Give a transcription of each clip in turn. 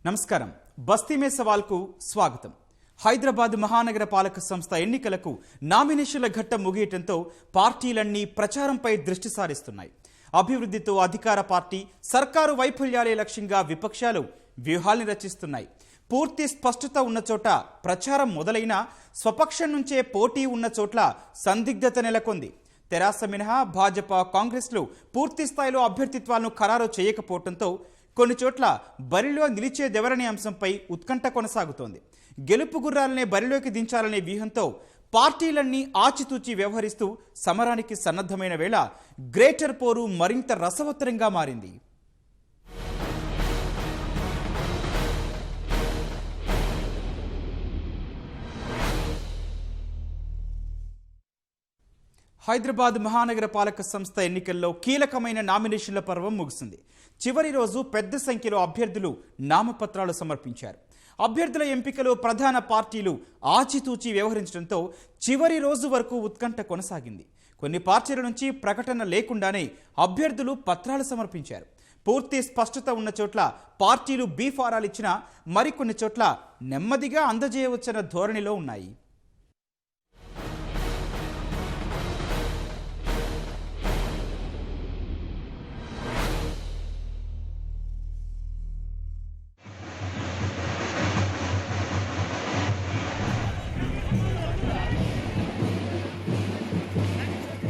నమస్కారం. బస్తీ మే సవాల్కు స్వాగతం. హైదరాబాద్ మహానగర పాలక సంస్థ ఎన్నికలకు నామినేషన్ల ఘట్టం ముగియటంతో పార్టీలన్నీ ప్రచారంపై దృష్టి సారిస్తున్నాయి. అభివృద్ధితో అధికార పార్టీ, సర్కారు వైఫల్యాలే లక్ష్యంగా విపక్షాలు వ్యూహాల్ని రచిస్తున్నాయి. పూర్తి స్పష్టత ఉన్న చోట ప్రచారం మొదలైనా స్వపక్షం నుంచే పోటీ ఉన్న చోట్ల సందిగ్ధత నెలకొంది. తెరాస మినహా భాజపా, కాంగ్రెస్లు పూర్తి స్థాయిలో అభ్యర్థిత్వాలను ఖరారు చేయకపోవడంతో కొన్ని చోట్ల బరిలో నిలిచేదెవరనే అంశంపై ఉత్కంఠ కొనసాగుతోంది. గెలుపు గుర్రాలనే బరిలోకి దించాలనే వ్యూహంతో పార్టీలన్నీ ఆచితూచి వ్యవహరిస్తూ సమరానికి సన్నద్ధమైన వేళ గ్రేటర్ పోరు మరింత రసవత్తరంగా మారింది. హైదరాబాద్ మహానగర పాలక సంస్థ ఎన్నికల్లో కీలకమైన నామినేషన్ల పర్వం ముగిసింది. చివరి రోజు పెద్ద సంఖ్యలో అభ్యర్థులు నామపత్రాలు సమర్పించారు. అభ్యర్థుల ఎంపికలో ప్రధాన పార్టీలు ఆచితూచి వ్యవహరించడంతో చివరి రోజు వరకు ఉత్కంఠ కొనసాగింది. కొన్ని పార్టీల నుంచి ప్రకటన లేకుండానే అభ్యర్థులు పత్రాలు సమర్పించారు. పూర్తి స్పష్టత ఉన్న చోట్ల పార్టీలు బీఫారాలు ఇచ్చినా మరికొన్ని చోట్ల నెమ్మదిగా అందజేయవచ్చన్న ధోరణిలో ఉన్నాయి.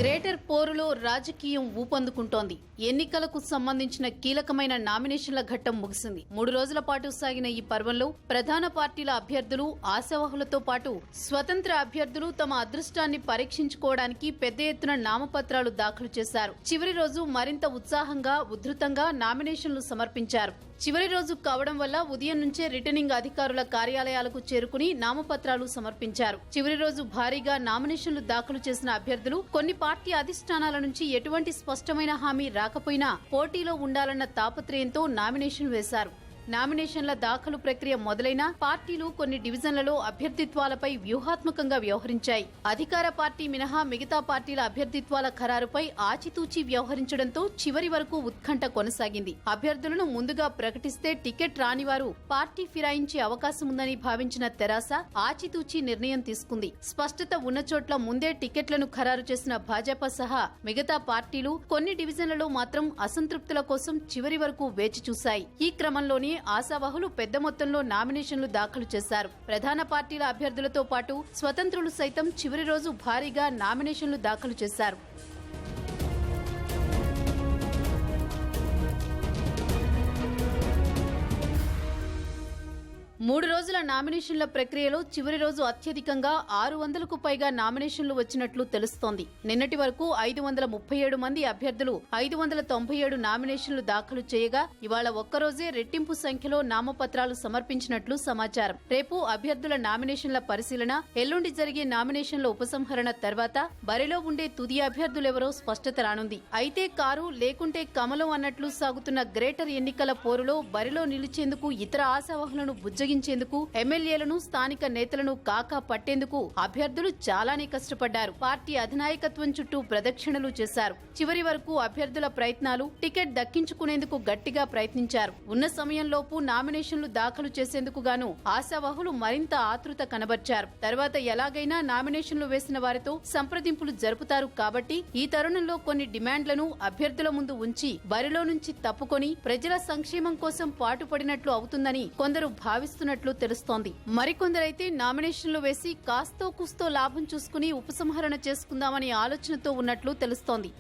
గ్రేటర్ పోరులో రాజకీయం ఊపందుకుంటోంది. ఎన్నికలకు సంబంధించిన కీలకమైన నామినేషన్ల ఘట్టం ముగిసింది. 3 రోజుల పాటు సాగిన ఈ పర్వంలో ప్రధాన పార్టీల అభ్యర్థులు, ఆశావహులతో పాటు స్వతంత్ర అభ్యర్థులు తమ అదృష్టాన్ని పరీక్షించుకోవడానికి పెద్ద ఎత్తున నామపత్రాలు దాఖలు చేశారు. చివరి రోజు మరింత ఉత్సాహంగా, ఉధృతంగా నామినేషన్లు సమర్పించారు. చివరి రోజు కావడం వల్ల ఉదయం నుంచే రిటర్నింగ్ అధికారుల కార్యాలయాలకు చేరుకుని నామపత్రాలు సమర్పించారు. చివరి రోజు భారీగా నామినేషన్లు దాఖలు చేసిన అభ్యర్థులు కొన్ని పార్టీ అధిష్టానాల నుంచి ఎటువంటి స్పష్టమైన హామీ రాకపోయినా పోటీలో ఉండాలన్న తాపత్రయంతో నామినేషన్ వేశారు. నామినేషన్ల దాఖలు ప్రక్రియ మొదలైన పార్టీలు కొన్ని డివిజన్లలో అభ్యర్థిత్వాలపై వ్యూహాత్మకంగా వ్యవహరించాయి. అధికార పార్టీ మినహా మిగతా పార్టీల అభ్యర్థిత్వాల ఖరారుపై ఆచితూచి వ్యవహరించడంతో చివరి వరకు ఉత్కంఠ కొనసాగింది. అభ్యర్థులను ముందుగా ప్రకటిస్తే టికెట్ రాని వారు పార్టీ ఫిరాయించే అవకాశం ఉందని భావించిన తెరాస ఆచితూచి నిర్ణయం తీసుకుంది. స్పష్టత ఉన్న చోట్ల ముందే టికెట్లను ఖరారు చేసిన భాజపా సహా మిగతా పార్టీలు కొన్ని డివిజన్లలో మాత్రం అసంతృప్తుల కోసం చివరి వరకు వేచి చూశాయి. ఈ క్రమంలోనే ఆశావహులు పెద్ద మొత్తంలో నామినేషన్లు దాఖలు చేశారు. ప్రధాన పార్టీల అభ్యర్థులతో పాటు స్వతంత్రులు సైతం చివరి రోజు భారీగా నామినేషన్లు దాఖలు చేశారు. 3 రోజుల నామినేషన్ల ప్రక్రియలో చివరి రోజు అత్యధికంగా 600కు పైగా నామినేషన్లు వచ్చినట్లు తెలుస్తోంది. నిన్నటి వరకు 537 మంది అభ్యర్థులు 597 నామినేషన్లు దాఖలు చేయగా ఇవాళ ఒక్కరోజే రెట్టింపు సంఖ్యలో నామపత్రాలు సమర్పించినట్లు సమాచారం. రేపు అభ్యర్థుల నామినేషన్ల పరిశీలన, ఎల్లుండి జరిగే నామినేషన్ల ఉపసంహరణ తర్వాత బరిలో ఉండే తుది అభ్యర్థులెవరో స్పష్టత రానుంది. అయితే కారు లేకుంటే కమలం అన్నట్లు సాగుతున్న గ్రేటర్ ఎన్నికల పోరులో బరిలో నిలిచేందుకు ఇతర ఆశావహులను బుజ్జగించేందుకు ఎమ్మెల్యేలను, స్థానిక నేతలను కాకా పట్టేందుకు అభ్యర్థులు చాలానే కష్టపడ్డారు. పార్టీ అధినాయకత్వం చుట్టూ ప్రదక్షిణలు చేశారు. చివరి వరకు అభ్యర్థుల ప్రయత్నాలు టికెట్ దక్కించుకునేందుకు గట్టిగా ప్రయత్నించారు. ఉన్న సమయంలోపు నామినేషన్లు దాఖలు చేసేందుకు గాను ఆశావహులు మరింత ఆతృత కనబర్చారు. తర్వాత ఎలాగైనా నామినేషన్లు వేసిన వారితో సంప్రదింపులు జరుపుతారు కాబట్టి ఈ తరుణంలో కొన్ని డిమాండ్లను అభ్యర్థుల ముందు ఉంచి బరిలో నుంచి తప్పుకొని ప్రజల సంక్షేమం కోసం పాటుపడినట్లు అవుతుందని కొందరు భావిస్తున్నట్లు తెలుస్తోంది. మరికొందరైతే నామినేషన్లు వేసి కాస్తో కుస్తో లాభం చూసుకుని ఉపసంహరణ చేసుకుందామనే ఆలోచనతో ఉన్నట్లు తెలుస్తోంది.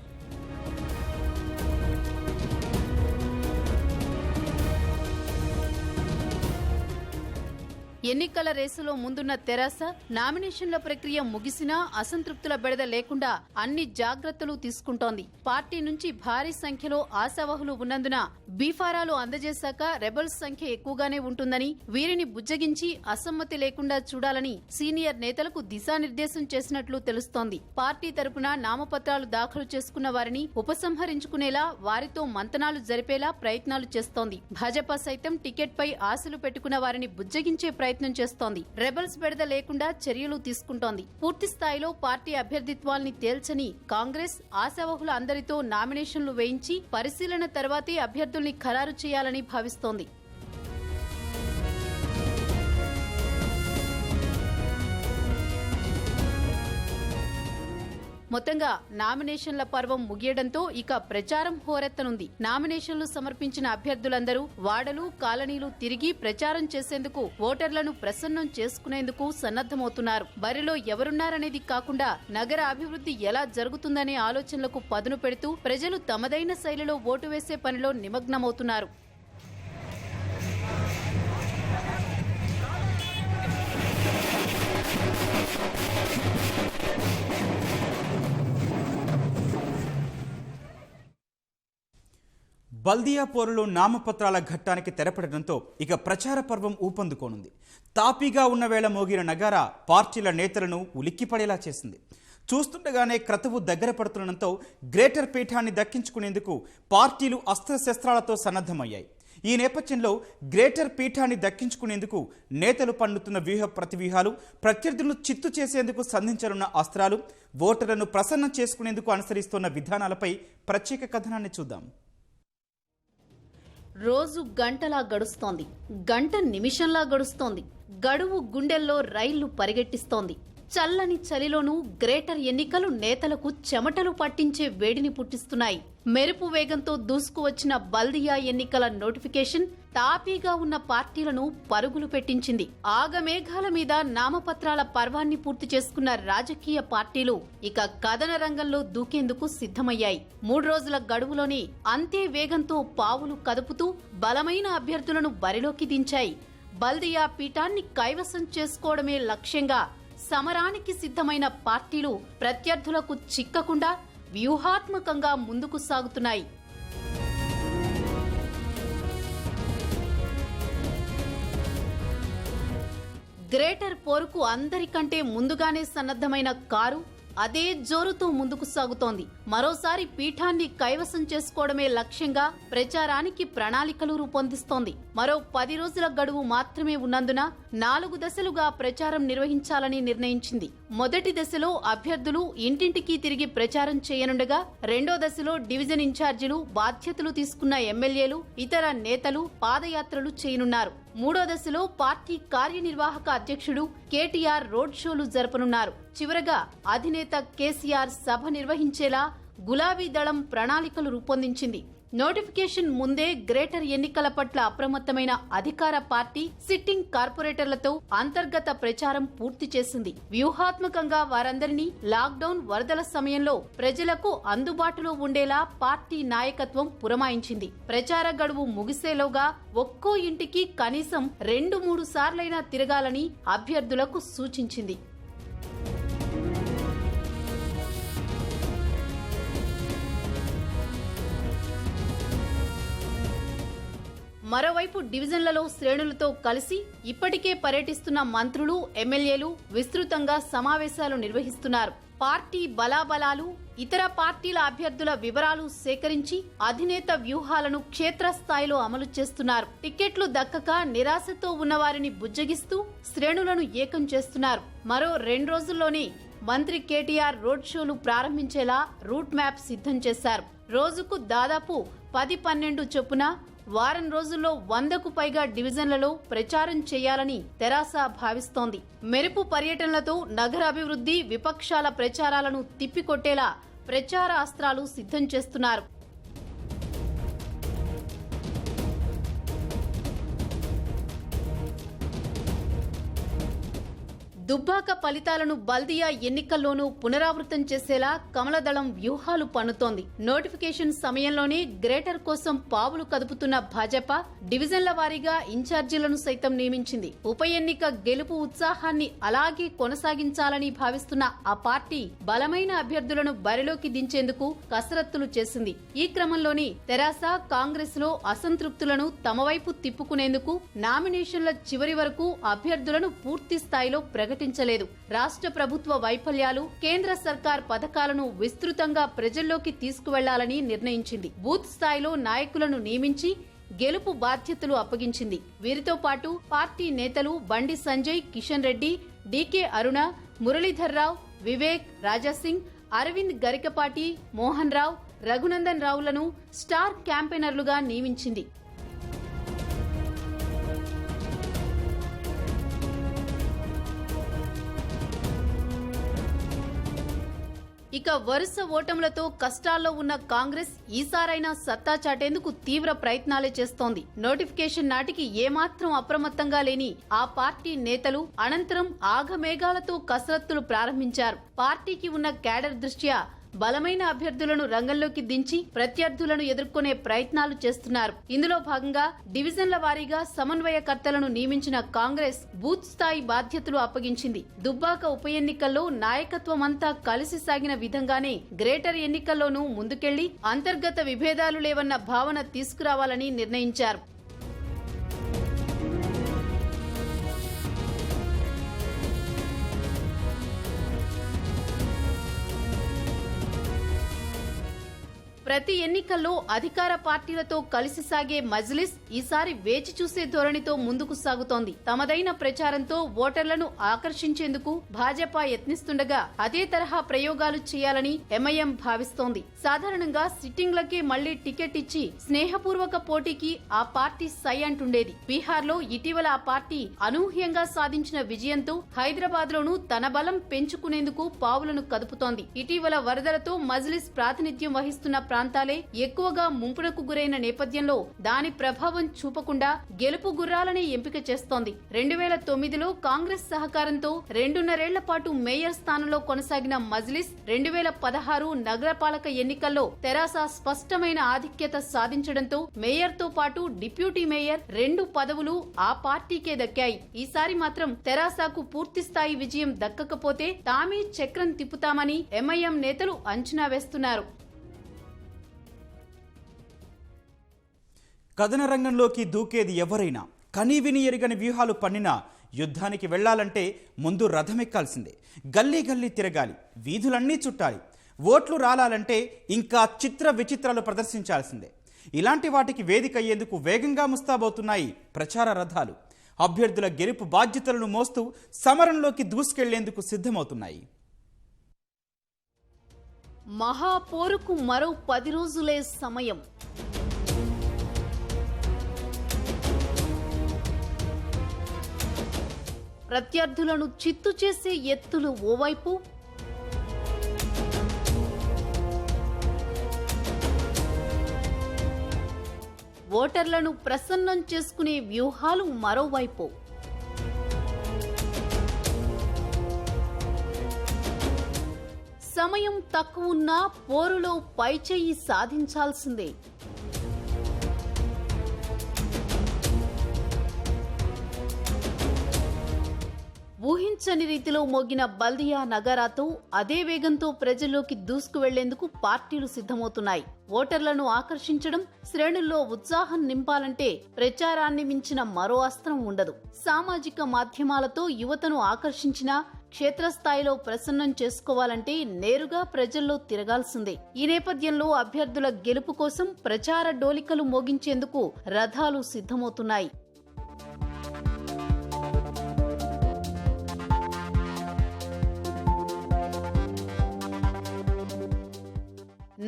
ఎన్నికల రేసులో ముందున్న తెరాస నామినేషన్ల ప్రక్రియ ముగిసినా అసంతృప్తుల బెడద లేకుండా అన్ని జాగ్రత్తలు తీసుకుంటోంది. పార్టీ నుంచి భారీ సంఖ్యలో ఆశావహులు ఉన్నందున బీఫారాలు అందజేశాక రెబల్స్ సంఖ్య ఎక్కువగానే ఉంటుందని, వీరిని బుజ్జగించి అసమ్మతి లేకుండా చూడాలని సీనియర్ నేతలకు దిశానిర్దేశం చేసినట్లు తెలుస్తోంది. పార్టీ తరపున నామపత్రాలు దాఖలు చేసుకున్న వారిని ఉపసంహరించుకునేలా, వారితో మంతనాలు జరిపేలా ప్రయత్నాలు చేస్తోంది. భాజపా సైతం టికెట్ పై ఆశలు పెట్టుకున్న వారిని బుజ్జగించే ప్రయత్నం చేస్తోంది. రెబల్స్ బెడద లేకుండా చర్యలు తీసుకుంటోంది. పూర్తి స్థాయిలో పార్టీ అభ్యర్థిత్వాల్ని తేల్చని కాంగ్రెస్ ఆశావహుల అందరితో నామినేషన్లు వేయించి పరిశీలన తర్వాతే అభ్యర్థుల్ని ఖరారు చేయాలని భావిస్తోంది. మొత్తంగా నామినేషన్ల పర్వం ముగియడంతో ఇక ప్రచారం హోరెత్తనుంది. నామినేషన్లు సమర్పించిన అభ్యర్థులందరూ వాడలు, కాలనీలు తిరిగి ప్రచారం చేసేందుకు, ఓటర్లను ప్రసన్నం చేసుకునేందుకు సన్నద్ధమవుతున్నారు. బరిలో ఎవరున్నారనేది కాకుండా నగర అభివృద్ధి ఎలా జరుగుతుందనే ఆలోచనలకు పదును పెడుతూ ప్రజలు తమదైన శైలిలో ఓటు వేసే పనిలో నిమగ్నమవుతున్నారు. బల్దియా పోరులో నామపత్రాల ఘట్టానికి తెరపడడంతో ఇక ప్రచార పర్వం ఊపందుకోనుంది. తాపీగా ఉన్న వేళ మోగిన నగారా పార్టీల నేతలను ఉలిక్కిపడేలా చేసింది. చూస్తుండగానే క్రతువు దగ్గర పడుతుండటంతో గ్రేటర్ పీఠాన్ని దక్కించుకునేందుకు పార్టీలు అస్త్రశస్త్రాలతో సన్నద్ధమయ్యాయి. ఈ నేపథ్యంలో గ్రేటర్ పీఠాన్ని దక్కించుకునేందుకు నేతలు పన్నుతున్న వ్యూహ ప్రతివ్యూహాలు, ప్రత్యర్థులను చిత్తు చేసేందుకు సంధించనున్న అస్త్రాలు, ఓటర్లను ప్రసన్నం చేసుకునేందుకు అనుసరిస్తున్న విధానాలపై ప్రత్యేక కథనాన్ని చూద్దాం. రోజు గంటలా గడుస్తోంది, గంట నిమిషంలా గడుస్తోంది. గడువు గుండెల్లో రైళ్లు పరిగెట్టిస్తోంది. చల్లని చలిలోనూ గ్రేటర్ ఎన్నికలు నేతలకు చెమటలు పట్టించే వేడిని పుట్టిస్తున్నాయి. మెరుపు వేగంతో దూసుకువచ్చిన బల్దియా ఎన్నికల నోటిఫికేషన్ తాపీగా ఉన్న పార్టీలను పరుగులు పెట్టించింది. ఆగమేఘాల మీద నామపత్రాల పర్వాన్ని పూర్తి చేసుకున్న రాజకీయ పార్టీలు ఇక కథన రంగంలో దూకేందుకు సిద్ధమయ్యాయి. 3 రోజుల గడువులోనే అంతే వేగంతో పావులు కదుపుతూ బలమైన అభ్యర్థులను బరిలోకి దించాయి. బల్దియా పీఠాన్ని కైవసం చేసుకోవడమే లక్ష్యంగా సమరానికి సిద్ధమైన పార్టీలు ప్రత్యర్థులకు చిక్కకుండా వ్యూహాత్మకంగా ముందుకు సాగుతున్నాయి. గ్రేటర్ పోరుకు అందరికంటే ముందుగానే సన్నద్ధమైన కారు అదే జోరుతో ముందుకు సాగుతోంది. మరోసారి పీఠాన్ని కైవసం చేసుకోవడమే లక్ష్యంగా ప్రచారానికి ప్రణాళికలు రూపొందిస్తోంది. మరో 10 రోజుల గడువు మాత్రమే ఉన్నందున 4 దశలుగా ప్రచారం నిర్వహించాలని నిర్ణయించింది. మొదటి దశలో అభ్యర్థులు ఇంటింటికి తిరిగి ప్రచారం చేయనుండగా, రెండో దశలో డివిజన్ ఇన్ఛార్జీలు, బాధ్యతలు తీసుకున్న ఎమ్మెల్యేలు, ఇతర నేతలు పాదయాత్రలు చేయనున్నారు. మూడో దశలో పార్టీ కార్యనిర్వాహక అధ్యక్షుడు కేటీఆర్ రోడ్ షోలు జరపనున్నారు. చివరగా అధినేత కేసీఆర్ సభ నిర్వహించేలా గులాబీ దళం ప్రణాళికలు రూపొందించింది. నోటిఫికేషన్ ముందే గ్రేటర్ ఎన్నికల పట్ల అప్రమత్తమైన అధికార పార్టీ సిట్టింగ్ కార్పొరేటర్లతో అంతర్గత ప్రచారం పూర్తి చేసింది. వ్యూహాత్మకంగా వారందరినీ లాక్డౌన్, వరదల సమయంలో ప్రజలకు అందుబాటులో ఉండేలా పార్టీ నాయకత్వం పురమాయించింది. ప్రచార గడువు ముగిసేలోగా ఒక్కో ఇంటికి కనీసం 2-3 సార్లైనా తిరగాలని అభ్యర్థులకు సూచించింది. మరోవైపు డివిజన్లలో శ్రేణులతో కలిసి ఇప్పటికే పర్యటిస్తున్న మంత్రులు, ఎమ్మెల్యేలు విస్తృతంగా సమావేశాలు నిర్వహిస్తున్నారు. పార్టీ బలాబలాలు, ఇతర పార్టీల అభ్యర్థుల వివరాలు సేకరించి అధినేత వ్యూహాలను క్షేత్రస్థాయిలో అమలు చేస్తున్నారు. టికెట్లు దక్కక నిరాశతో ఉన్నవారిని బుజ్జగిస్తూ శ్రేణులను ఏకం చేస్తున్నారు. మరో 2 రోజుల్లోనే మంత్రి కేటీఆర్ రోడ్ షోలు ప్రారంభించేలా రూట్ మ్యాప్ సిద్ధం చేశారు. రోజుకు దాదాపు 10-12 చొప్పున వారం రోజుల్లో 100కు పైగా డివిజన్లలో ప్రచారం చేయాలని తెరాస భావిస్తోంది. మెరుపు పర్యటనలతో నగర అభివృద్ధి, విపక్షాల ప్రచారాలను తిప్పికొట్టేలా ప్రచార అస్త్రాలు సిద్ధం చేస్తున్నారు. దుబ్బాక ఫలితాలను బల్దియా ఎన్నికల్లోనూ పునరావృతం చేసేలా కమలదళం వ్యూహాలు పన్నుతోంది. నోటిఫికేషన్ సమయంలోనే గ్రేటర్ కోసం పావులు కదుపుతున్న భాజపా డివిజన్ల వారీగా ఇన్ఛార్జీలను సైతం నియమించింది. ఉప ఎన్నిక గెలుపు ఉత్సాహాన్ని అలాగే కొనసాగించాలని భావిస్తున్న ఆ పార్టీ బలమైన అభ్యర్థులను బరిలోకి దించేందుకు కసరత్తులు చేసింది. ఈ క్రమంలోనే తెరాస, కాంగ్రెస్ లో అసంతృప్తులను తమ వైపు తిప్పుకునేందుకు నామినేషన్ల చివరి వరకు అభ్యర్థులను పూర్తి స్థాయిలో ప్రకటించలేదు. రాష్ట్ర ప్రభుత్వ వైఫల్యాలు, కేంద్ర సర్కార్ పథకాలను విస్తృతంగా ప్రజల్లోకి తీసుకువెళ్లాలని నిర్ణయించింది. బూత్ స్థాయిలో నాయకులను నియమించి గెలుపు బాధ్యతలు అప్పగించింది. వీరితో పాటు పార్టీ నేతలు బండి సంజయ్, కిషన్ రెడ్డి, డీకే అరుణ, మురళీధర్ రావు, వివేక్, రాజాసింగ్, అరవింద్ గరికపాటి, మోహన్ రావు, రఘునందన్ రావులను స్టార్ క్యాంపెయినర్లుగా నియమించింది. ఇక వరుస ఓటములతో కష్టాల్లో ఉన్న కాంగ్రెస్ ఈసారైనా సత్తా చాటేందుకు తీవ్ర ప్రయత్నాలే చేస్తోంది. నోటిఫికేషన్ నాటికి ఏమాత్రం అప్రమత్తంగా లేని ఆ పార్టీ నేతలు అనంతరం ఆఘమేఘాలతో కసరత్తులు ప్రారంభించారు. పార్టీకి ఉన్న క్యాడర్ దృష్ట్యా బలమైన అభ్యర్థులను రంగంలోకి దించి ప్రత్యర్థులను ఎదుర్కొనే ప్రయత్నాలు చేస్తున్నారు. ఇందులో భాగంగా డివిజన్ల వారీగా సమన్వయకర్తలను నియమించిన కాంగ్రెస్ బూత్ స్థాయి బాధ్యతలు అప్పగించింది. దుబ్బాక ఉప ఎన్నికల్లో నాయకత్వమంతా కలిసి సాగిన విధంగానే గ్రేటర్ ఎన్నికల్లోనూ ముందుకెళ్లి అంతర్గత విభేదాలు లేవన్న భావన తీసుకురావాలని నిర్ణయించారు. ప్రతి ఎన్నికల్లో అధికార పార్టీలతో కలిసి సాగే మజ్లిస్ ఈసారి వేచి చూసే ధోరణితో ముందుకు సాగుతోంది. తమదైన ప్రచారంతో ఓటర్లను ఆకర్షించేందుకు భాజపా యత్నిస్తుండగా అదే తరహా ప్రయోగాలు చేయాలని ఎంఐఎం భావిస్తోంది. సాధారణంగా సిట్టింగ్లకే మళ్లీ టికెట్ ఇచ్చి స్నేహపూర్వక పోటీకి ఆ పార్టీ సై అంటుండేది. బీహార్లో ఇటీవల ఆ పార్టీ అనూహ్యంగా సాధించిన విజయంతో హైదరాబాద్ లోనూ తన బలం పెంచుకునేందుకు పావులను కదుపుతోంది. ఇటీవల వరదలతో మజ్లిస్ ప్రాతినిధ్యం వహిస్తున్న ప్రాంతాలే ఎక్కువగా ముంపునకు గురైన నేపథ్యంలో దాని ప్రభావం చూపకుండా గెలుపు గుర్రాలనే ఎంపిక చేస్తోంది. 2009లో కాంగ్రెస్ సహకారంతో 2.5 పాటు మేయర్ స్థానంలో కొనసాగిన మజ్లిస్ 2016 నగరపాలక ఎన్నికల్లో తెరాస స్పష్టమైన ఆధిక్యత సాధించడంతో మేయర్ తో పాటు డిప్యూటీ మేయర్ 2 పదవులు ఆ పార్టీకే దక్కాయి. ఈసారి మాత్రం తెరాసకు పూర్తిస్థాయి విజయం దక్కకపోతే తామే చక్రం తిప్పుతామని ఎంఐఎం నేతలు అంచనా వేస్తున్నారు. కథన రంగంలోకి దూకేది ఎవరైనా కనీవిని ఎరుగని వ్యూహాలు పన్నినా యుద్ధానికి వెళ్లాలంటే ముందు రథమెక్కాల్సిందే. గల్లీ గల్లీ తిరగాలి, వీధులన్నీ చుట్టాలి. ఓట్లు రాలాలంటే ఇంకా చిత్ర విచిత్రాలు ప్రదర్శించాల్సిందే. ఇలాంటి వాటికి వేదిక అయ్యేందుకు వేగంగా ముస్తాబవుతున్నాయి ప్రచార రథాలు. అభ్యర్థుల గెలుపు బాధ్యతలను మోస్తూ సమరంలోకి దూసుకెళ్లేందుకు సిద్ధమవుతున్నాయి. మహాపోరుకు మరో 10 రోజులే సమయం. ప్రత్యర్థులను చిత్తు చేసే ఎత్తులు ఓవైపు, ఓటర్లను ప్రసన్నం చేసుకునే వ్యూహాలు మరోవైపు. సమయం తక్కువున్నా పోరులో పైచేయి సాధించాల్సిందే. ఊహించని రీతిలో మోగిన బల్దియా నగారాతో అదే వేగంతో ప్రజల్లోకి దూసుకు వెళ్లేందుకు పార్టీలు సిద్ధమవుతున్నాయి. ఓటర్లను ఆకర్షించడం, శ్రేణుల్లో ఉత్సాహం నింపాలంటే ప్రచారాన్ని మించిన మరో అస్త్రం ఉండదు. సామాజిక మాధ్యమాలతో యువతను ఆకర్షించినా క్షేత్రస్థాయిలో ప్రసన్నం చేసుకోవాలంటే నేరుగా ప్రజల్లో తిరగాల్సిందే. ఈ నేపథ్యంలో అభ్యర్థుల గెలుపు కోసం ప్రచార డోలికలు మోగించేందుకు రథాలు సిద్ధమవుతున్నాయి.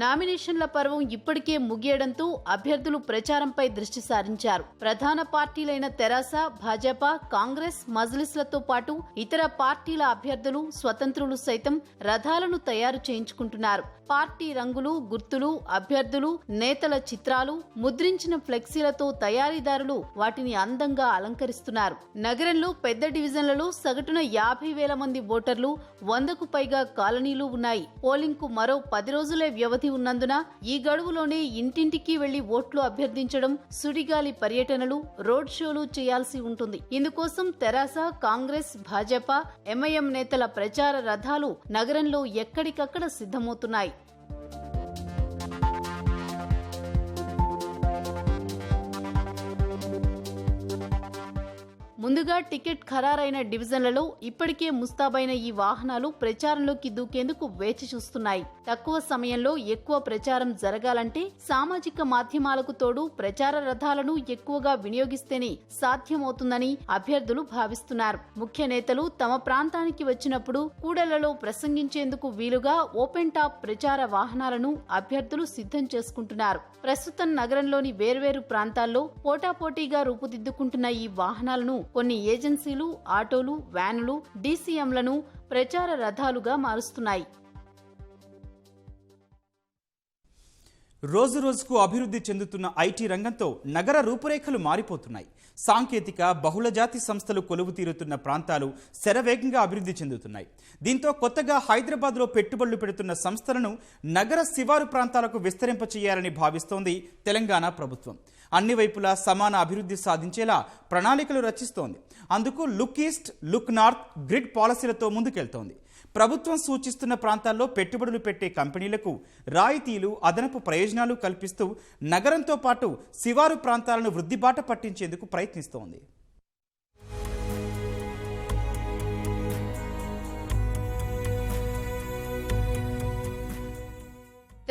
నామినేషన్ల పర్వం ఇప్పటికే ముగియడంతో అభ్యర్థులు ప్రచారంపై దృష్టి సారించారు. ప్రధాన పార్టీలైన తెరాస, భాజపా, కాంగ్రెస్, మజ్లిస్లతో పాటు ఇతర పార్టీల అభ్యర్థులు, స్వతంత్రులు సైతం రథాలను తయారు చేయించుకుంటున్నారు. పార్టీ రంగులు, గుర్తులు, అభ్యర్థులు, నేతల చిత్రాలు, ముద్రించిన ఫ్లెక్సీలతో తయారీదారులు వాటిని అందంగా అలంకరిస్తున్నారు. నగరంలో పెద్ద డివిజన్లలో సగటున 50,000 మంది ఓటర్లు, 100కు పైగా కాలనీలు ఉన్నాయి. పోలింగ్ కు మరో 10 రోజులే వ్యవధి ఉన్నందున ఈ గడువులోనే ఇంటింటికి వెళ్లి ఓట్లు అభ్యర్థించడం, సుడిగాలి పర్యటనలు, రోడ్ షోలు చేయాల్సి ఉంటుంది. ఇందుకోసం తెరాస, కాంగ్రెస్, భాజపా, ఎంఐఎం నేతల ప్రచార రథాలు నగరంలో ఎక్కడికక్కడ సిద్ధమవుతున్నాయి. ముందుగా టికెట్ ఖరారైన డివిజన్లలో ఇప్పటికే ముస్తాబైన ఈ వాహనాలు ప్రచారంలోకి దూకేందుకు వేచి చూస్తున్నాయి. తక్కువ సమయంలో ఎక్కువ ప్రచారం జరగాలంటే సామాజిక మాధ్యమాలకు తోడు ప్రచార రథాలను ఎక్కువగా వినియోగిస్తేనే సాధ్యమవుతుందని అభ్యర్థులు భావిస్తున్నారు. ముఖ్య నేతలు తమ ప్రాంతానికి వచ్చినప్పుడు కూడళ్లలో ప్రసంగించేందుకు వీలుగా ఓపెన్ టాప్ ప్రచార వాహనాలను అభ్యర్థులు సిద్ధం చేసుకుంటున్నారు. ప్రస్తుతం నగరంలోని వేర్వేరు ప్రాంతాల్లో పోటాపోటీగా రూపుదిద్దుకుంటున్న ఈ వాహనాలను కొన్ని ఏజెన్సీలు, ఆటోలు, వ్యానులు, డీసీఎంలను ప్రచార రథాలుగా మారుస్తున్నాయి. రోజు రోజుకు అభివృద్ధి చెందుతున్న ఐటీ రంగంతో నగర రూపురేఖలు మారిపోతున్నాయి. సాంకేతిక బహుళజాతి సంస్థలు కొలువు తీరుతున్న ప్రాంతాలు శరవేగంగా అభివృద్ధి చెందుతున్నాయి. దీంతో కొత్తగా హైదరాబాద్లో పెట్టుబడులు పెడుతున్న సంస్థలను నగర శివారు ప్రాంతాలకు విస్తరింపచేయాలని భావిస్తోంది తెలంగాణ ప్రభుత్వం. అన్ని వైపులా సమాన అభివృద్ధి సాధించేలా ప్రణాళికలు రచిస్తోంది. అందుకు look east, look north grid పాలసీలతో ముందుకెళ్తోంది. ప్రభుత్వం సూచిస్తున్న ప్రాంతాల్లో పెట్టుబడులు పెట్టే కంపెనీలకు రాయితీలు, అదనపు ప్రయోజనాలు కల్పిస్తూ నగరంతో పాటు శివారు ప్రాంతాలను వృద్ధిబాట పట్టించేందుకు ప్రయత్నిస్తోంది.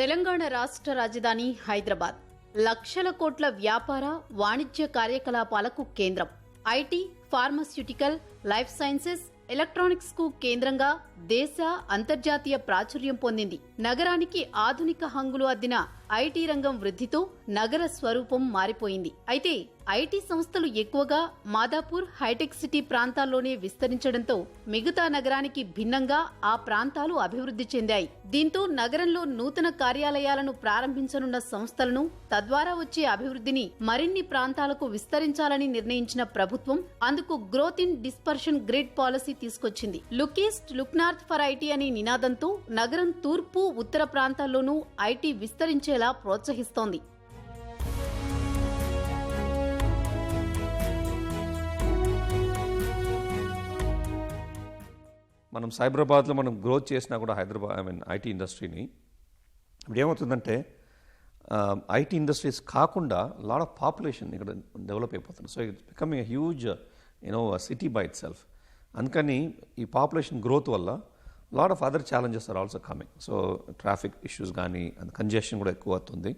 తెలంగాణ రాష్ట్ర రాజధాని హైదరాబాద్ లక్షల కోట్ల వ్యాపార, వాణిజ్య కార్యకలాపాలకు కేంద్రం. IT, pharmaceutical, life sciences, electronics కు కేంద్రంగా దేశ, అంతర్జాతీయ ప్రాచుర్యం పొందింది. నగరానికి ఆధునిక హంగులు అద్దిన ఐటీ రంగం వృద్ధితో నగర స్వరూపం మారిపోయింది. అయితే ఐటీ సంస్థలు ఎక్కువగా మాదాపూర్, హైటెక్ సిటీ ప్రాంతాల్లోనే విస్తరించడంతో మిగతా నగరానికి భిన్నంగా ఆ ప్రాంతాలు అభివృద్ధి చెందాయి. దీంతో నగరంలో నూతన కార్యాలయాలను ప్రారంభించనున్న సంస్థలను, తద్వారా వచ్చే అభివృద్ధిని మరిన్ని ప్రాంతాలకు విస్తరించాలని నిర్ణయించిన ప్రభుత్వం అందుకు growth in dispersion grid policy తీసుకొచ్చింది. Look east, look north for IT అనే నినాదంతో నగరం తూర్పు, ఉత్తర ప్రాంతాల్లోనూ ఐటీ విస్తరించేలా ప్రోత్సహిస్తోంది. మనం సైబరాబాద్లో మనం గ్రోత్ చేసినా కూడా ఐటీ ఇండస్ట్రీని ఇప్పుడు ఏమవుతుందంటే ఐటీ ఇండస్ట్రీస్ కాకుండా లాట్ ఆఫ్ పాపులేషన్ ఇక్కడ డెవలప్ అయిపోతుంది. So it's becoming a huge city by itself. అందుకని ఈ పాపులేషన్ గ్రోత్ వల్ల lot of other challenges are also coming. So traffic issues కానీ, కంజెషన్ కూడా ఎక్కువ అవుతుంది.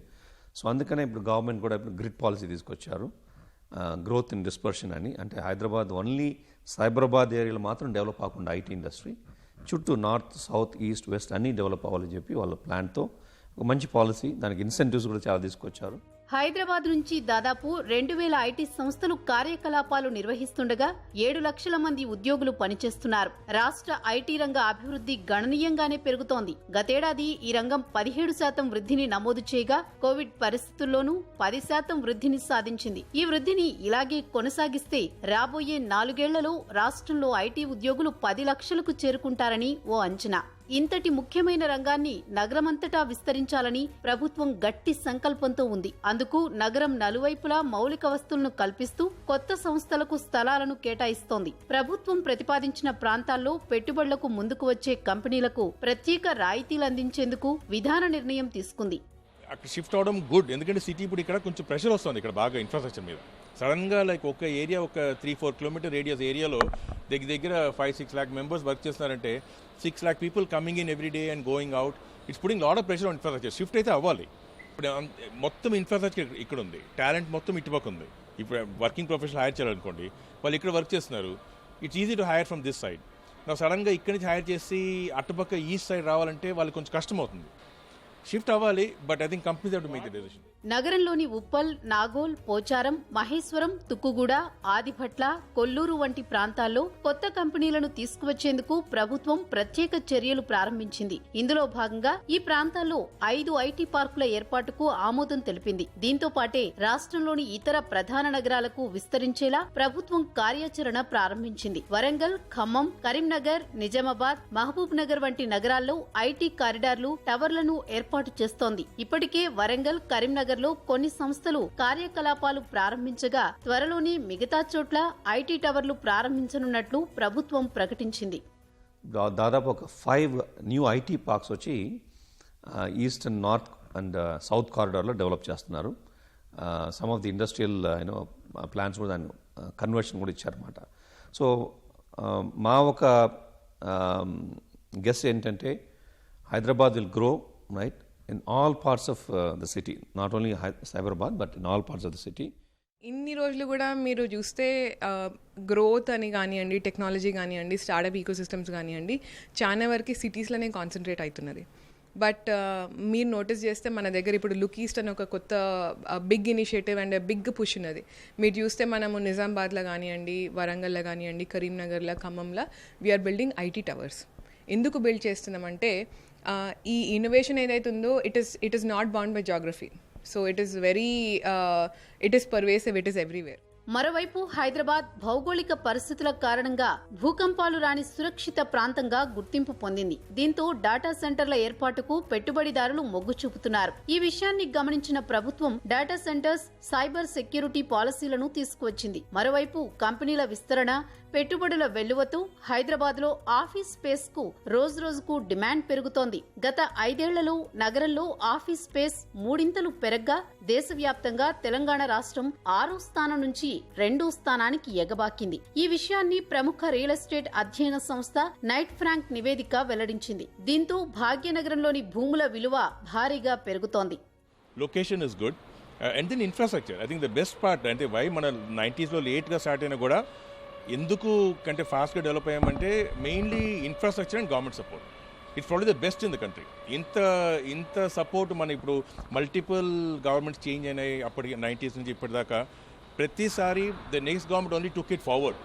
సో అందుకనే ఇప్పుడు గవర్నమెంట్ కూడా ఇప్పుడు గ్రిడ్ పాలసీ తీసుకొచ్చారు, గ్రోత్ ఇన్ డిస్పర్షన్ అని. అంటే హైదరాబాద్ ఓన్లీ సైబరాబాద్ ఏరియాలో మాత్రం డెవలప్ అవ్వకుండా ఐటీ ఇండస్ట్రీ చుట్టూ నార్త్, సౌత్, ఈస్ట్, వెస్ట్ అన్నీ డెవలప్ అవ్వాలని చెప్పి వాళ్ళ ప్లాన్తో ఒక మంచి పాలసీ, దానికి ఇన్సెంటివ్స్ కూడా చాలా తీసుకొచ్చారు. హైదరాబాద్ నుంచి దాదాపు 2000 ఐటీ సంస్థలు కార్యకలాపాలు నిర్వహిస్తుండగా 7 లక్షల మంది ఉద్యోగులు పనిచేస్తున్నారు. రాష్ట్ర ఐటీ రంగ అభివృద్ధి గణనీయంగానే పెరుగుతోంది. గతేడాది ఈ రంగం 17% వృద్ధిని నమోదు చేయగా, కోవిడ్ పరిస్థితుల్లోనూ 10% వృద్ధిని సాధించింది. ఈ వృద్ధిని ఇలాగే కొనసాగిస్తే రాబోయే 4 ఏళ్లలో రాష్ట్రంలో ఐటీ ఉద్యోగులు 10 లక్షలకు చేరుకుంటారని ఓ అంచనా. ఇంతటి ముఖ్యమైన రంగాన్ని నగరమంతటా విస్తరించాలని ప్రభుత్వం గట్టి సంకల్పంతో ఉంది. అందుకు నగరం నలువైపులా మౌలిక వస్తువులను కల్పిస్తూ కొత్త సంస్థలకు స్థలాలను కేటాయిస్తోంది. ప్రభుత్వం ప్రతిపాదించిన ప్రాంతాల్లో పెట్టుబడులకు ముందుకు వచ్చే కంపెనీలకు ప్రత్యేక రాయితీలు అందించేందుకు విధాన నిర్ణయం తీసుకుంది. అక్కడ షిఫ్ట్ అవడం గుడ్, ఎందుకంటే సిటీ ఇప్పుడు ఇక్కడ కొంచెం ప్రెషర్ వస్తుంది ఇక్కడ బాగా ఇన్ఫ్రాస్ట్రక్చర్ మీద. సడన్గా ఒక ఏరియా, ఒక 3-4 కిలోమీటర్ రేడియస్ ఏరియాలో దగ్గర 5-6 lakh మెంబర్స్ వర్క్ చేస్తున్నారంటే 6 lakh people coming in every day and going out. It's putting lot of pressure on infrastructure. Shift అయితే అవ్వాలి. ఇప్పుడు మొత్తం ఇన్ఫ్రాస్ట్రక్చర్ ఇక్కడ ఉంది, టాలెంట్ మొత్తం ఇటుపక్క ఉంది. ఇప్పుడు వర్కింగ్ ప్రొఫెషనల్ హైర్ చేయాలనుకోండి, వాళ్ళు ఇక్కడ వర్క్ చేస్తున్నారు. It's easy to hire from this side. నా సడన్గా ఇక్కడి నుంచి హైర్ చేసి అటుపక్క ఈస్ట్ సైడ్ రావాలంటే వాళ్ళకి కొంచెం కష్టం అవుతుంది. షిఫ్ట్ అవ్వాలి, but I think companies have to make the decision. నగరంలోని ఉప్పల్, నాగోల్, పోచారం, మహేశ్వరం, తుక్కుగూడ, ఆదిభట్ల, కొల్లూరు వంటి ప్రాంతాల్లో కొత్త కంపెనీలను తీసుకువచ్చేందుకు ప్రభుత్వం ప్రత్యేక చర్యలు ప్రారంభించింది. ఇందులో భాగంగా ఈ ప్రాంతాల్లో 5 ఐటీ పార్కుల ఏర్పాటుకు ఆమోదం తెలిపింది. దీంతో పాటే రాష్ట్రంలోని ఇతర ప్రధాన నగరాలకు విస్తరించేలా ప్రభుత్వం కార్యాచరణ ప్రారంభించింది. వరంగల్, ఖమ్మం, కరీంనగర్, నిజామాబాద్, మహబూబ్ నగర్ వంటి నగరాల్లో ఐటీ కారిడార్లు, టవర్లను ఏర్పాటు చేస్తోంది. ఇప్పటికే వరంగల్, కరీంనగర్ లో కొన్ని సంస్థలు కార్యకలాపాలు ప్రారంభించగా త్వరలోనే మిగతా చోట్ల ఐటీ టవర్లు ప్రారంభించనున్నట్లు ప్రభుత్వం ప్రకటించింది. దాదాపు ఒక 5 న్యూ ఐటీ పార్క్స్ వచ్చి east and north and south కారిడార్లో డెవలప్ చేస్తున్నారు. Some of the industrial plans కూడా దాన్ని కన్వర్షన్ కూడా ఇచ్చారన్నమాట. సో మా ఒక గెస్ ఏంటంటే Hyderabad will grow right in all parts of the city, not only Cyberabad but in all parts of the city. ఇన్ని రోజులు కూడా మీరు చూస్తే గ్రోత్ అని కానివ్వండి, టెక్నాలజీ కానివ్వండి, స్టార్టప్ ఈకో సిస్టమ్స్ కానివ్వండి, చాలా వరకు సిటీస్లోనే కాన్సన్ట్రేట్ అవుతున్నది. బట్ మీరు నోటీస్ చేస్తే మన దగ్గర ఇప్పుడు లుక్ ఈస్ట్ అని ఒక కొత్త big initiative and big push ఉన్నది. మీరు చూస్తే మనము నిజామాబాద్లో కానివ్వండి, వరంగల్లో కానివ్వండి, కరీంనగర్లో, ఖమ్మంలో వీఆర్ బిల్డింగ్ ఐటీ టవర్స్. ఎందుకు బిల్డ్ చేస్తున్నామంటే ఈ ఇన్నోవేషన్ ఏదైతే ఉందో it is not bound by geography. So it is pervasive, it is everywhere. మరోవైపు హైదరాబాద్ భౌగోళిక పరిస్థితుల కారణంగా భూకంపాలు రాని సురక్షిత ప్రాంతంగా గుర్తింపు పొందింది. దీంతో డాటా సెంటర్ల ఏర్పాటుకు పెట్టుబడిదారులు మొగ్గు చూపుతున్నారు. ఈ విషయాన్ని గమనించిన ప్రభుత్వం డాటా సెంటర్స్, సైబర్ సెక్యూరిటీ పాలసీలను తీసుకువచ్చింది. మరోవైపు కంపెనీల విస్తరణ, పెట్టుబడుల వెల్లువతో హైదరాబాద్ లో ఆఫీస్ స్పేస్ కు రోజురోజుకు డిమాండ్ పెరుగుతోంది. గత 5 ఏళ్లలో నగరంలో ఆఫీస్ స్పేస్ 3 పెరగ్గా దేశవ్యాప్తంగా తెలంగాణ రాష్ట్రం 6వ స్థానం నుంచి 2వ స్థానానికి ఎగబాకింది. ఈ విషయాన్ని ప్రముఖ రియల్ ఎస్టేట్ అధ్యయన సంస్థ నైట్ ఫ్రాంక్ నివేదిక వెల్లడించింది. దీంతో భాగ్యనగరంలోని భూముల విలువ భారీగా పెరుగుతోంది. Location is good and then infrastructure. I think the best part అంటే వై మన 90s లో లేట్గా స్టార్ట్ అయినా కూడా ఎందుకు కంటే ఫాస్ట్గా డెవలప్ అయ్యామంటే mainly infrastructure and government support. It's probably the best in the country. ఇంత సపోర్ట్ మన ఇప్పుడు మల్టిపుల్ గవర్నమెంట్స్ చేంజ్ అయినాయి అప్పటికి 90s నుంచి ఇప్పటిదాకా. ప్రతిసారి the next government only took it forward.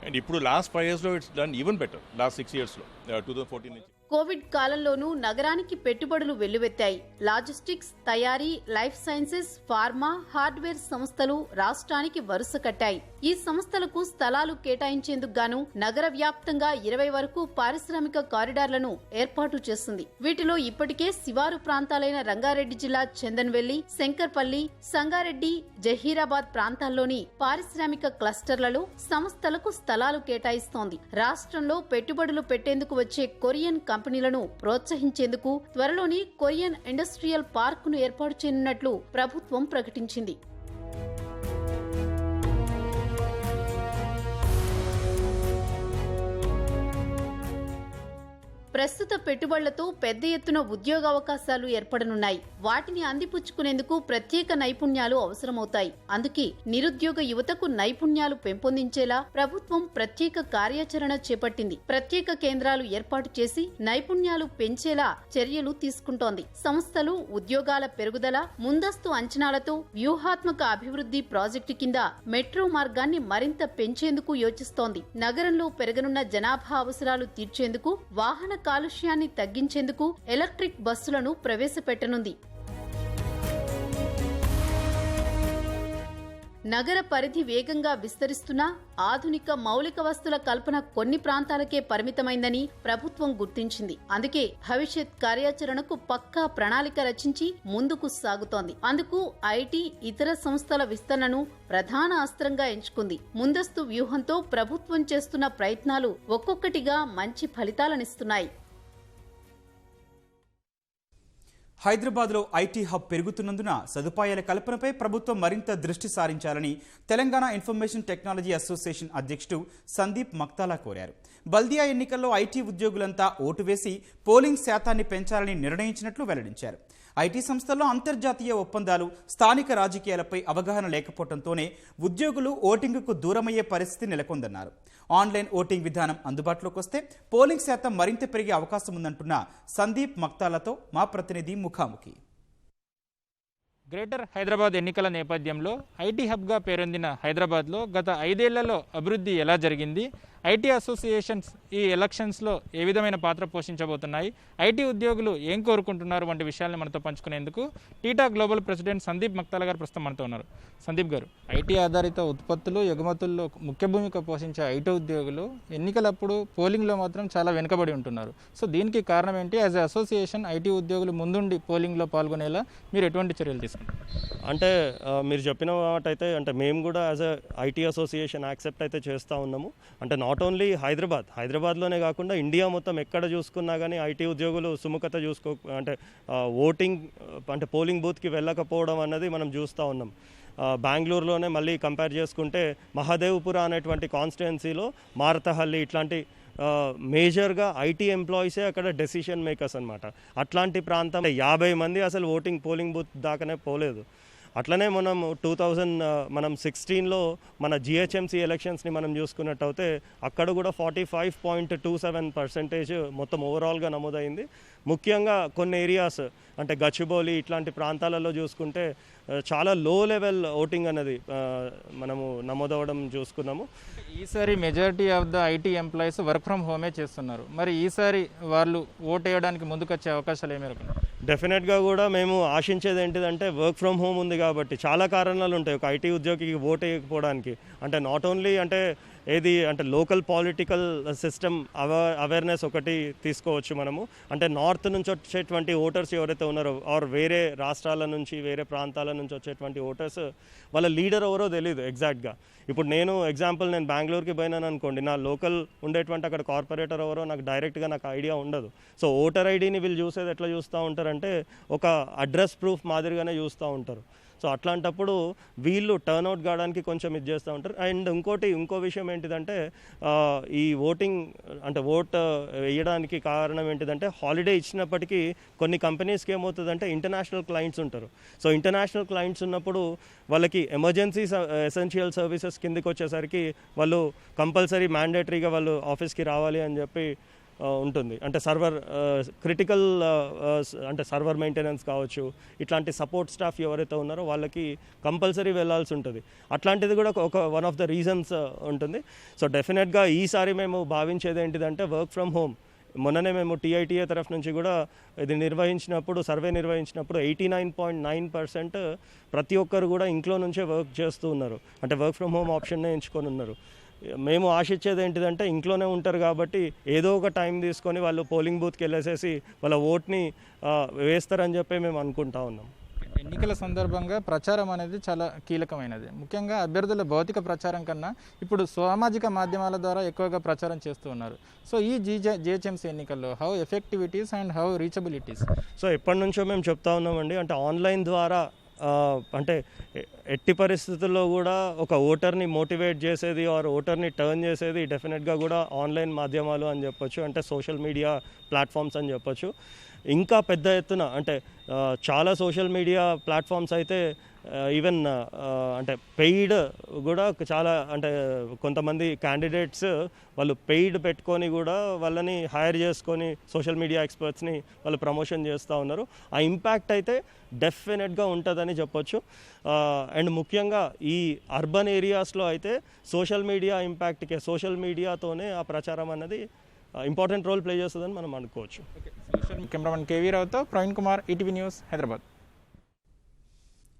And ఇప్పుడు లాస్ట్ 5 yearsలో it's done even better. Last 6 yearsలో 2014 నుంచి. కోవిడ్ కాలంలోనూ నగరానికి పెట్టుబడులు వెల్లువెత్తాయి. లాజిస్టిక్స్, తయారీ, లైఫ్ సైన్సెస్, ఫార్మా, హార్డ్వేర్ సంస్థలు రాష్ట్రానికి వరుస కట్టాయి. ఈ సంస్థలకు స్థలాలు కేటాయించేందుకు గాను నగర వ్యాప్తంగా 20 వరకు పారిశ్రామిక కారిడార్లను ఏర్పాటు చేస్తుంది. వీటిలో ఇప్పటికే శివారు ప్రాంతాలైన రంగారెడ్డి జిల్లా చందన్వెల్లి, శంకర్పల్లి, సంగారెడ్డి, జహీరాబాద్ ప్రాంతాల్లోని పారిశ్రామిక క్లస్టర్లలో సంస్థలకు స్థలాలు కేటాయిస్తోంది. రాష్ట్రంలో పెట్టుబడులు పెట్టేందుకు వచ్చే కొరియన్ కంపెనీలను ప్రోత్సహించేందుకు త్వరలోని కొరియన్ ఇండస్ట్రియల్ పార్కును ఏర్పాటు చేయనున్నట్లు ప్రభుత్వం ప్రకటించింది. ప్రస్తుత పెట్టుబడులతో పెద్ద ఎత్తున ఉద్యోగావకాశాలు ఏర్పడనున్నాయి. వాటిని అందిపుచ్చుకునేందుకు ప్రత్యేక నైపుణ్యాలు అవసరమవుతాయి. అందుకే నిరుద్యోగ యువతకు నైపుణ్యాలు పెంపొందించేలా ప్రభుత్వం ప్రత్యేక కార్యాచరణ చేపట్టింది. ప్రత్యేక కేంద్రాలు ఏర్పాటు చేసి నైపుణ్యాలు పెంచేలా చర్యలు తీసుకుంటోంది. సంస్థలు ఉద్యోగాల పెరుగుదల, ముందస్తు అంచనాలతో వ్యూహాత్మక అభివృద్ధి ప్రాజెక్టు కింద మెట్రో మార్గాన్ని మరింత పెంచేందుకు యోచిస్తోంది. నగరంలో పెరగనున్న జనాభా అవసరాలు తీర్చేందుకు, వాహన కాలుష్యాన్ని తగ్గించేందుకు ఎలక్ట్రిక్ బస్సులను ప్రవేశపెట్టనుంది. నగర పరిధి వేగంగా విస్తరిస్తున్నా ఆధునిక మౌలిక వస్తుల కల్పన కొన్ని ప్రాంతాలకే పరిమితమైందని ప్రభుత్వం గుర్తించింది. అందుకే భవిష్యత్ కార్యాచరణకు పక్కా ప్రణాళిక రచించి ముందుకు సాగుతోంది. అందుకు ఐటీ, ఇతర సంస్థల విస్తరణను ప్రధాన అస్త్రంగా ఎంచుకుంది. ముందస్తు వ్యూహంతో ప్రభుత్వం చేస్తున్న ప్రయత్నాలు ఒక్కొక్కటిగా మంచి ఫలితాలనిస్తున్నాయి. హైదరాబాద్లో ఐటీ హబ్ పెరుగుతున్నందున సదుపాయాల కల్పనపై ప్రభుత్వం మరింత దృష్టి సారించాలని తెలంగాణ ఇన్ఫర్మేషన్ టెక్నాలజీ అసోసియేషన్ అధ్యక్షుడు సందీప్ మక్తాలా కోరారు. బల్దియా ఎన్నికల్లో ఐటీ ఉద్యోగులంతా ఓటు వేసి పోలింగ్ శాతాన్ని పెంచాలని నిర్ణయించినట్లు వెల్లడించారు. ఐటీ సంస్థల్లో అంతర్జాతీయ ఒప్పందాలు, స్థానిక రాజకీయాలపై అవగాహన లేకపోవడంతోనే ఉద్యోగులు ఓటింగుకు దూరమయ్యే పరిస్థితి నెలకొందన్నారు. ఆన్లైన్ ఓటింగ్ విధానం అందుబాటులోకి వస్తే పోలింగ్ శాతం మరింత పెరిగే అవకాశం ఉందంటున్న సందీప్ మక్తాలతో మా ప్రతినిధి ముఖాముఖి. గ్రేటర్ హైదరాబాద్ ఎన్నికల నేపథ్యంలో ఐటీ హబ్గా పేరొందిన హైదరాబాద్లో గత 5 ఏళ్లలో అభివృద్ధి ఎలా జరిగింది, ఐటీ అసోసియేషన్స్ ఈ ఎలక్షన్స్లో ఏ విధమైన పాత్ర పోషించబోతున్నాయి, ఐటీ ఉద్యోగులు ఏం కోరుకుంటున్నారు వంటి విషయాలను మనతో పంచుకునేందుకు టీటా గ్లోబల్ ప్రెసిడెంట్ సందీప్ మక్తాల గారు ప్రస్తుతం మనతో ఉన్నారు. సందీప్ గారు, ఐటీ ఆధారిత ఉత్పత్తులు, ఎగుమతుల్లో ముఖ్య భూమిక పోషించే ఐటీ ఉద్యోగులు ఎన్నికలప్పుడు పోలింగ్లో మాత్రం చాలా వెనుకబడి ఉంటున్నారు. సో దీనికి కారణం ఏంటి? యాజ్ ఎ అసోసియేషన్ ఐటీ ఉద్యోగులు ముందుండి పోలింగ్లో పాల్గొనేలా మీరు ఎటువంటి చర్యలు తీసుకుంటారు? అంటే మీరు చెప్పిన వాటైతే అంటే మేము కూడా as a IT association accept అయితే చేస్తూ ఉన్నాము. అంటే నాట్ ఓన్లీ హైదరాబాద్లోనే కాకుండా ఇండియా మొత్తం ఎక్కడ చూసుకున్నా కానీ ఐటీ ఉద్యోగులు సుముఖత అంటే ఓటింగ్ అంటే పోలింగ్ బూత్కి వెళ్ళకపోవడం అన్నది మనం చూస్తూ ఉన్నాం. బెంగళూరులోనే మళ్ళీ కంపేర్ చేసుకుంటే మహాదేవ్పుర అనేటువంటి కాన్స్టిట్యుయెన్సీలో మారతహల్లి ఇట్లాంటి మేజర్గా ఐటీ ఎంప్లాయీసే అక్కడ డెసిషన్ మేకర్స్ అనమాట. అట్లాంటి ప్రాంతం 50 మంది అసలు పోలింగ్ బూత్ దాకానే పోలేదు. అట్లనే మనం 2016లో మన జిహెచ్ఎంసీ ఎలక్షన్స్ని మనం చూసుకున్నట్టయితే అక్కడ కూడా 45.27% మొత్తం ఓవరాల్గా నమోదైంది. ముఖ్యంగా కొన్ని ఏరియాస్ అంటే గచ్చిబౌలి ఇట్లాంటి ప్రాంతాలలో చూసుకుంటే చాలా లో లెవెల్ ఓటింగ్ అనేది మనము నమోదవడం చూసుకున్నాము. ఈసారి majority of the IT employees work from హోమే చేస్తున్నారు. మరి ఈసారి వాళ్ళు ఓట్ వేయడానికి ముందుకొచ్చే అవకాశాలు ఏమి? డెఫినెట్గా కూడా మేము ఆశించేది ఏంటిదంటే వర్క్ ఫ్రమ్ హోమ్ ఉంది కాబట్టి చాలా కారణాలు ఉంటాయి ఒక ఐటీ ఉద్యోగికి ఓట్ వేయకపోవడానికి. అంటే నాట్ ఓన్లీ అంటే ఏది అంటే లోకల్ పాలిటికల్ సిస్టమ్ అవేర్నెస్ ఒకటి తీసుకోవచ్చు మనము. అంటే నార్త్ నుంచి వచ్చేటువంటి ఓటర్స్ ఎవరైతే ఉన్నారో ఆర్ వేరే రాష్ట్రాల నుంచి వేరే ప్రాంతాల నుంచి వచ్చేటువంటి ఓటర్స్ వాళ్ళ లీడర్ ఎవరో తెలియదు ఎగ్జాక్ట్గా. ఇప్పుడు నేను బెంగళూరుకి పోయినాను అనుకోండి, నా లోకల్ ఉండేటువంటి అక్కడ కార్పొరేటర్ ఎవరో నాకు డైరెక్ట్గా నాకు ఐడియా ఉండదు. సో ఓటర్ ఐడిని వీళ్ళు చూసేది ఎట్లా చూస్తూ ఉంటారంటే ఒక అడ్రస్ ప్రూఫ్ మాదిరిగానే చూస్తూ ఉంటారు. సో అట్లాంటప్పుడు వీళ్ళు టర్న్అవుట్ కావడానికి కొంచెం ఇది చేస్తూ ఉంటారు. అండ్ ఇంకో విషయం ఏంటిదంటే ఈ ఓటింగ్ అంటే ఓట్ వేయడానికి కారణం ఏంటిదంటే హాలిడే ఇచ్చినప్పటికీ కొన్ని కంపెనీస్కి ఏమవుతుందంటే ఇంటర్నేషనల్ క్లయింట్స్ ఉంటారు. సో ఇంటర్నేషనల్ క్లయింట్స్ ఉన్నప్పుడు వాళ్ళకి ఎమర్జెన్సీ ఎసెన్షియల్ సర్వీసెస్ కిందకి వచ్చేసరికి వాళ్ళు కంపల్సరీ మ్యాండేటరీగా వాళ్ళు ఆఫీస్కి రావాలి అని చెప్పి ఉంటుంది. అంటే క్రిటికల్ అంటే సర్వర్ మెయింటెనెన్స్ కావచ్చు, ఇట్లాంటి సపోర్ట్ స్టాఫ్ ఎవరైతే ఉన్నారో వాళ్ళకి కంపల్సరీ వెళ్ళాల్సి ఉంటుంది. అట్లాంటిది కూడా వన్ ఆఫ్ ద రీజన్స్ ఉంటుంది. సో డెఫినెట్గా ఈసారి మేము భావించేది ఏంటిదంటే వర్క్ ఫ్రమ్ హోమ్. మొన్ననే మేము TITA తరఫు నుంచి కూడా ఇది సర్వే నిర్వహించినప్పుడు 89.9% ప్రతి ఒక్కరు కూడా ఇంట్లో నుంచే వర్క్ చేస్తూ ఉన్నారు. అంటే వర్క్ ఫ్రమ్ హోమ్ ఆప్షన్నే ఎంచుకొని ఉన్నారు. మేము ఆశించేది ఏంటిదంటే ఇంట్లోనే ఉంటారు కాబట్టి ఏదో ఒక టైం తీసుకొని వాళ్ళు పోలింగ్ బూత్కి వెళ్ళేసేసి వాళ్ళ ఓట్ని వేస్తారని చెప్పి మేము అనుకుంటా ఉన్నాం. ఎన్నికల సందర్భంగా ప్రచారం అనేది చాలా కీలకమైనది. ముఖ్యంగా అభ్యర్థుల భౌతిక ప్రచారం కన్నా ఇప్పుడు సామాజిక మాధ్యమాల ద్వారా ఎక్కువగా ప్రచారం చేస్తూ ఉన్నారు. సో ఈ జిహెచ్ఎంసీ ఎన్నికల్లో హౌ ఎఫెక్టివిటీస్ అండ్ హౌ రీచబిలిటీస్? సో ఎప్పటి నుంచో మేము చెప్తా ఉన్నామండి, అంటే ఆన్లైన్ ద్వారా అంటే ఎట్టి పరిస్థితుల్లో కూడా ఒక ఓటర్ని మోటివేట్ చేసేది ఆర్ ఓటర్ని టర్న్ చేసేది డెఫినెట్గా కూడా ఆన్లైన్ మాధ్యమాలు అని చెప్పొచ్చు, అంటే సోషల్ మీడియా ప్లాట్ఫామ్స్ అని చెప్పొచ్చు. ఇంకా పెద్ద ఎత్తున అంటే చాలా సోషల్ మీడియా ప్లాట్ఫామ్స్ అయితే ఈవెన్ అంటే పెయిడ్ కూడా చాలా అంటే కొంతమంది క్యాండిడేట్స్ వాళ్ళు పెయిడ్ పెట్టుకొని కూడా వాళ్ళని హైర్ చేసుకొని సోషల్ మీడియా ఎక్స్పర్ట్స్ని వాళ్ళు ప్రమోషన్ చేస్తూ ఉన్నారు. ఆ ఇంపాక్ట్ అయితే డెఫినెట్గా ఉంటుందని చెప్పొచ్చు. అండ్ ముఖ్యంగా ఈ అర్బన్ ఏరియాస్లో అయితే సోషల్ మీడియాతోనే ఆ ప్రచారం అన్నది ఇంపార్టెంట్ రోల్ ప్లే చేస్తుందని మనం అనుకోవచ్చు. కెమెరామెన్ కేవీ రావుతో ప్రవీణ్ కుమార్, ఈటీవీ న్యూస్, హైదరాబాద్.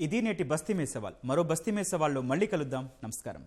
ఇది నేటి బస్తీ మే సవాల్. మరో బస్తీ మే సవాల్లో మళ్ళీ కలుద్దాం. నమస్కారం.